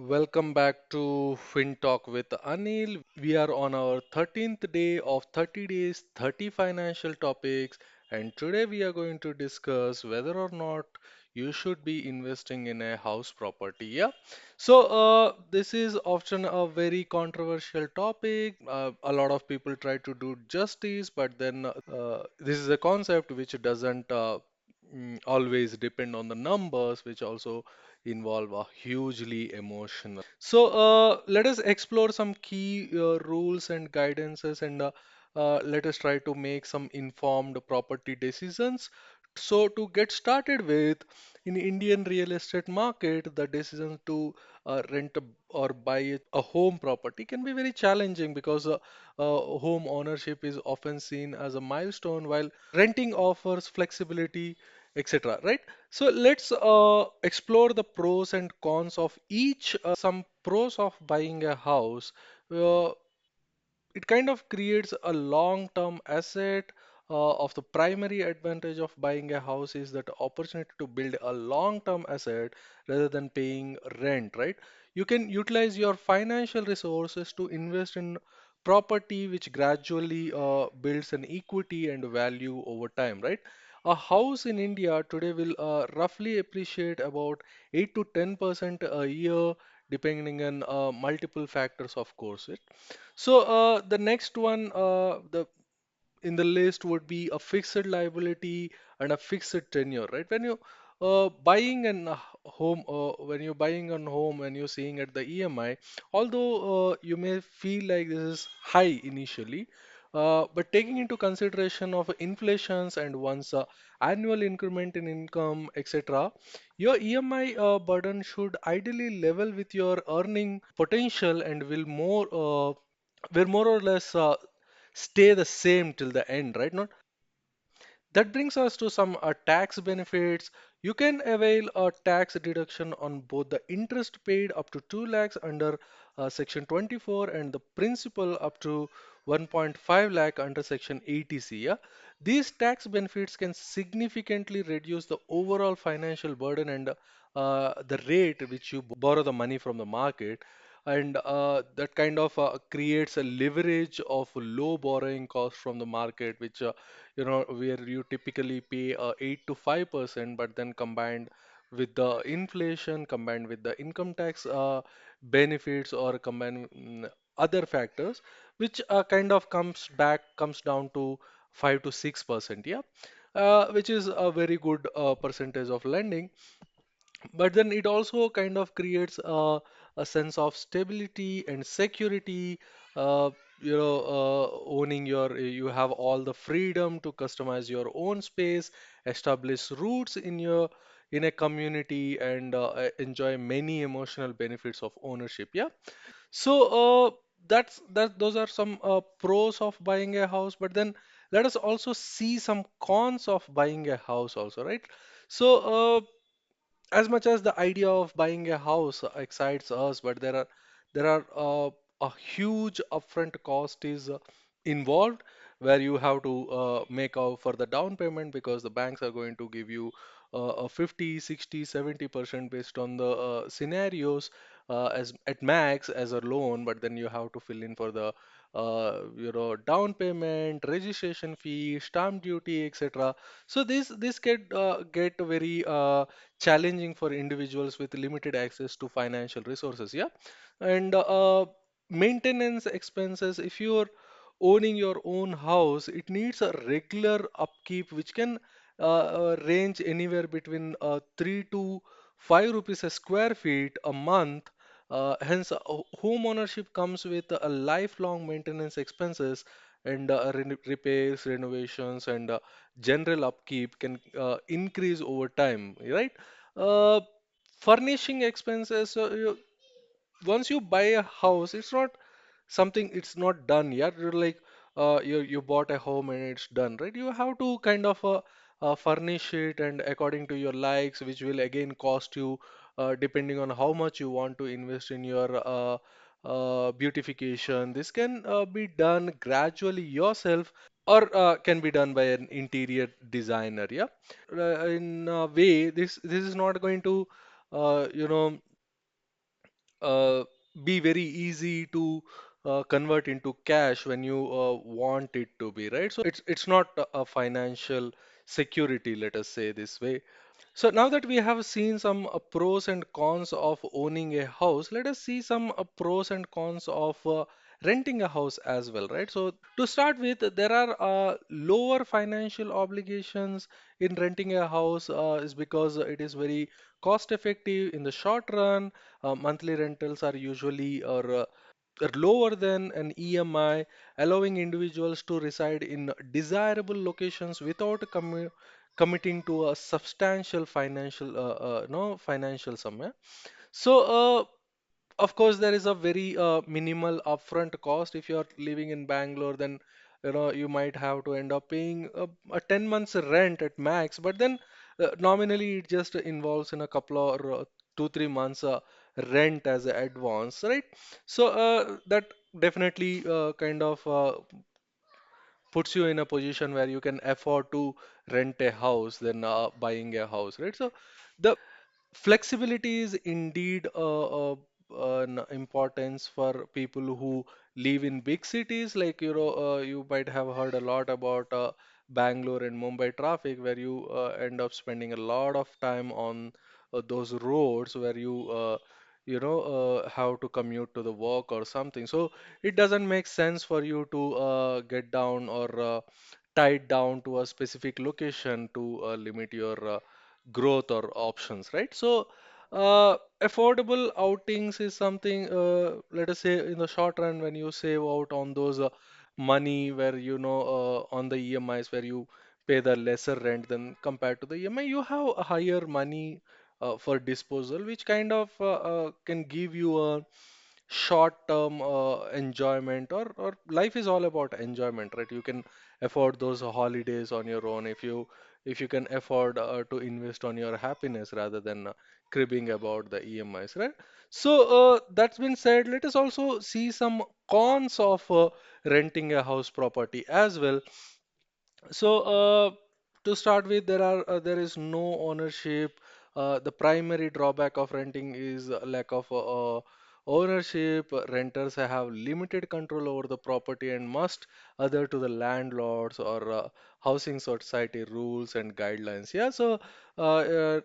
Welcome back to Fin Talk with Anil. We are on our 13th day of 30 days, 30 financial topics, and today we are going to discuss whether or not you should be investing in a house property. Yeah. This is often a very controversial topic. A lot of people try to do justice, but then this is a concept which doesn't always depend on the numbers, which also involve a hugely emotional. Let us explore some key rules and guidances and let us try to make some informed property decisions. So to get started with, in Indian real estate market, the decision to rent or buy a home property can be very challenging because home ownership is often seen as a milestone while renting offers flexibility, etc. Right? So let's explore the pros and cons of each. Some pros of buying a house. Uh, it kind of creates a long-term asset. Of the primary advantage of buying a house is that opportunity to build a long-term asset rather than paying rent, right? You can utilize your financial resources to invest in property which gradually builds an equity and value over time, right? A house in India today will roughly appreciate about 8 to 10% a year, depending on multiple factors, of course. The next one, the in the list would be a fixed liability and a fixed tenure, right? When you buying an home, when you're buying a home and you're seeing at the EMI, although you may feel like this is high initially, but taking into consideration of inflations and one's annual increment in income, etc., your EMI burden should ideally level with your earning potential and will more or less stay the same till the end, right? Not that brings us to some tax benefits. You can avail a tax deduction on both the interest paid up to 2 lakhs under Section 24 and the principal up to 1.5 lakh under Section 80C. Yeah? These tax benefits can significantly reduce the overall financial burden and the rate which you borrow the money from the market. And that kind of creates a leverage of low borrowing cost from the market, which where you typically pay 8 to 5%, but then combined with the inflation, combined with the income tax benefits, or combined other factors, which kind of comes down to 5 to 6%, yeah, which is a very good percentage of lending. But then it also kind of creates a sense of stability and security. uh, Owning you have all the freedom to customize your own space, establish roots in a community, and enjoy many emotional benefits of ownership, yeah. Those are some pros of buying a house, but then let us also see some cons of buying a house also, right? So as much as the idea of buying a house excites us, but there are a huge upfront cost is involved, where you have to make out for the down payment, because the banks are going to give you a 50, 60, 70% based on the scenarios, as at max as a loan, but then you have to fill in for the down payment, registration fee, stamp duty, etc. So this get very challenging for individuals with limited access to financial resources, yeah. And maintenance expenses, if you're owning your own house, it needs a regular upkeep which can range anywhere between 3 to 5 rupees a square feet a month. Hence, home ownership comes with a lifelong maintenance expenses, and repairs, renovations, and general upkeep can increase over time, right? Uh, Furnishing expenses. Once you buy a house, it's not done yet. You're like, you bought a home and it's done, right? You have to kind of furnish it and according to your likes, which will again cost you, depending on how much you want to invest in your beautification. This can be done gradually yourself, or can be done by an interior designer, yeah. In a way, this is not going to uh, you know uh, be very easy to convert into cash when you want it to be, right? So it's not a financial security, let us say this way. So now that we have seen some pros and cons of owning a house, let us see some pros and cons of renting a house as well, right? So to start with, there are lower financial obligations in renting a house is because it is very cost effective in the short run. Monthly rentals are usually are lower than an EMI, allowing individuals to reside in desirable locations without committing to a substantial financial no financial sum. Yeah? So of course there is a very minimal upfront cost. If you are living in Bangalore, then you might have to end up paying a 10 months rent at max, but then nominally it just involves in a couple or 2 3 months rent as a advance, right? So that definitely kind of puts you in a position where you can afford to rent a house than buying a house, right? So the flexibility is indeed an importance for people who live in big cities. Like you might have heard a lot about Bangalore and Mumbai traffic, where you end up spending a lot of time on those roads where you have to commute to the work or something. So it doesn't make sense for you to get down or tied down to a specific location to limit your growth or options, right? So, affordable outings is something, let us say, in the short run, when you save out on those money where on the EMIs where you pay the lesser rent than compared to the EMI, you have a higher money for disposal, which kind of can give you a short-term enjoyment, or life is all about enjoyment, right? You can afford those holidays on your own if you can afford to invest on your happiness rather than cribbing about the EMIs, right? So that's been said. Let us also see some cons of renting a house property as well. So, to start with, there is no ownership. The primary drawback of renting is a lack of ownership. Renters have limited control over the property and must adhere to the landlords or housing society rules and guidelines. Yeah, so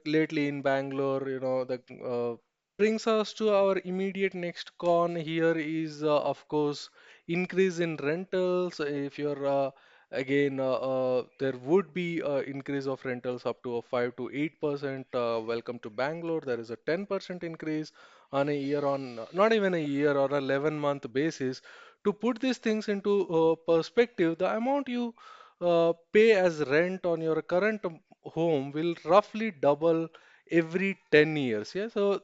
lately in Bangalore, the brings us to our immediate next con here is, of course, increase in rentals. If you're again, there would be increase of rentals up to a 5 to 8%. Welcome to Bangalore. There is a 10% increase on a year on, not even a year or 11-month basis. To put these things into perspective, the amount you pay as rent on your current home will roughly double every 10 years. Yeah, so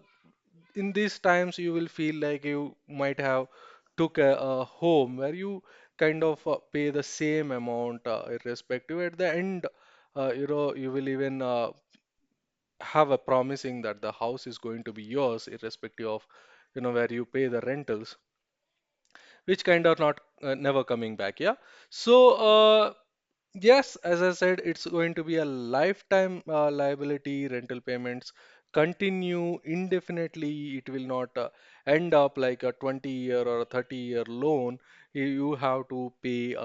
in these times you will feel like you might have took a home where you kind of pay the same amount irrespective. At the end, you will even have a promising that the house is going to be yours irrespective of where you pay the rentals, which kind of not never coming back. Yeah. So yes, as I said, it's going to be a lifetime liability. Rental payments continue indefinitely. It will not end up like a 20-year or a 30-year loan. You have to pay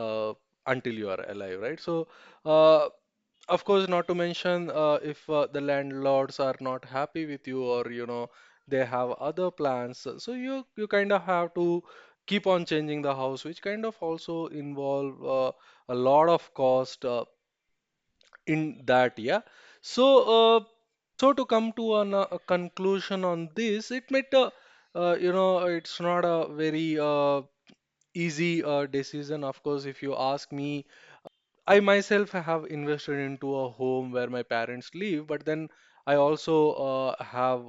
until you are alive, right? So, of course, not to mention if the landlords are not happy with you, or they have other plans, so you kind of have to keep on changing the house, which kind of also involve a lot of cost in that. Yeah. So so to come to a conclusion on this, it might it's not a very easy decision. Of course, if you ask me, I myself have invested into a home where my parents live, but then I also have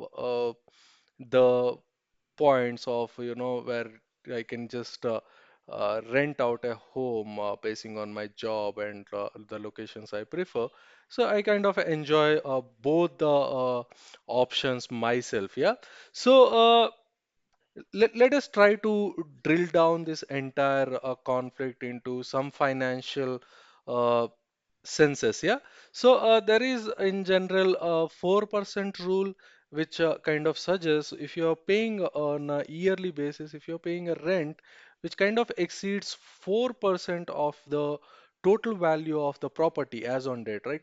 the points of where I can just rent out a home basing on my job and the locations I prefer. So I kind of enjoy both the options myself. Yeah. So let us try to drill down this entire conflict into some financial uh, senses. Yeah. So there is in general a 4% rule. which kind of suggests if you're paying on a yearly basis, if you're paying a rent which kind of exceeds 4% of the total value of the property as on date, right?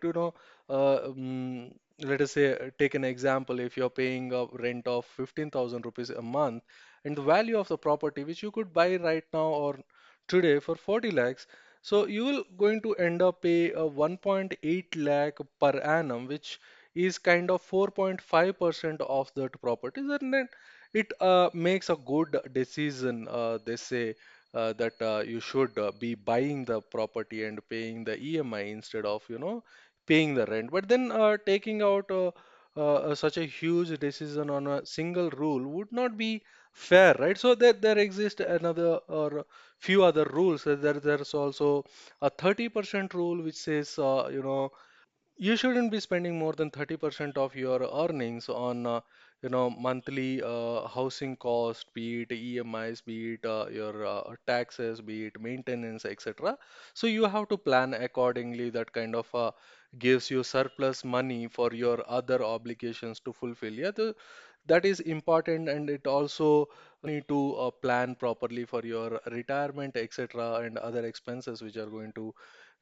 Let us say, take an example, if you're paying a rent of 15,000 rupees a month, and the value of the property which you could buy right now or today for 40 lakhs, so you will going to end up pay a 1.8 lakh per annum, which is kind of 4.5% of that property. And then it makes a good decision. They say that you should be buying the property and paying the EMI instead of, paying the rent. But then taking out such a huge decision on a single rule would not be fair, right? So there exist another or few other rules. There's also a 30% rule which says, you shouldn't be spending more than 30% of your earnings on monthly housing cost, be it EMIs, be it your taxes, be it maintenance, etc. So you have to plan accordingly. That kind of gives you surplus money for your other obligations to fulfill. Yeah, that is important, and it also need to plan properly for your retirement, etc., and other expenses which are going to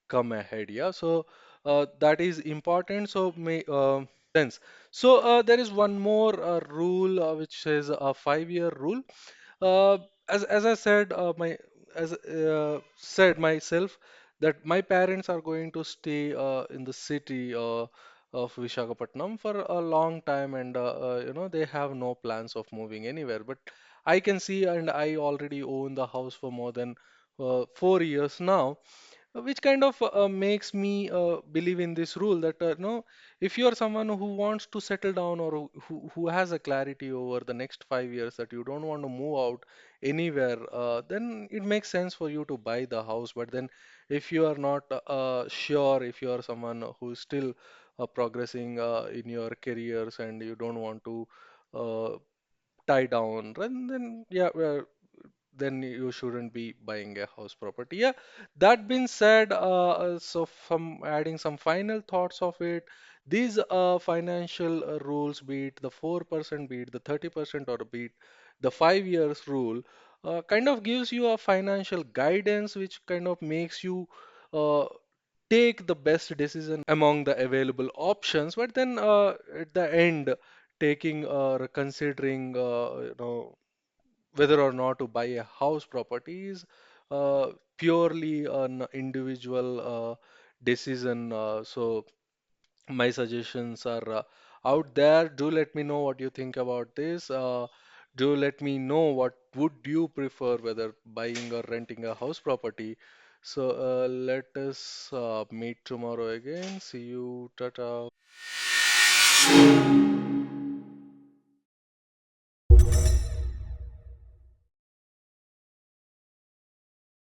come ahead. Yeah, so that is important. So may sense. So there is one more rule which says a 5-year rule. Uh, as I said, my as said myself that my parents are going to stay in the city of Visakhapatnam for a long time, and they have no plans of moving anywhere. But I can see, and I already own the house for more than 4 years now, which kind of makes me believe in this rule that no, if you are someone who wants to settle down, or who has a clarity over the next 5 years that you don't want to move out anywhere, then it makes sense for you to buy the house. But then if you are not sure, if you are someone who's still progressing in your careers and you don't want to uh, tie down, then yeah, then you shouldn't be buying a house property. Yeah, that being said, so from adding some final thoughts of it, these financial rules, be it the 4%, be it the 30%, or be it the 5 years rule, kind of gives you a financial guidance which kind of makes you uh, take the best decision among the available options. But then at the end, taking or considering, whether or not to buy a house property is purely an individual decision. So my suggestions are out there. Do let me know what you think about this. Do let me know what would you prefer, whether buying or renting a house property. So let us meet tomorrow again. See you. Tata.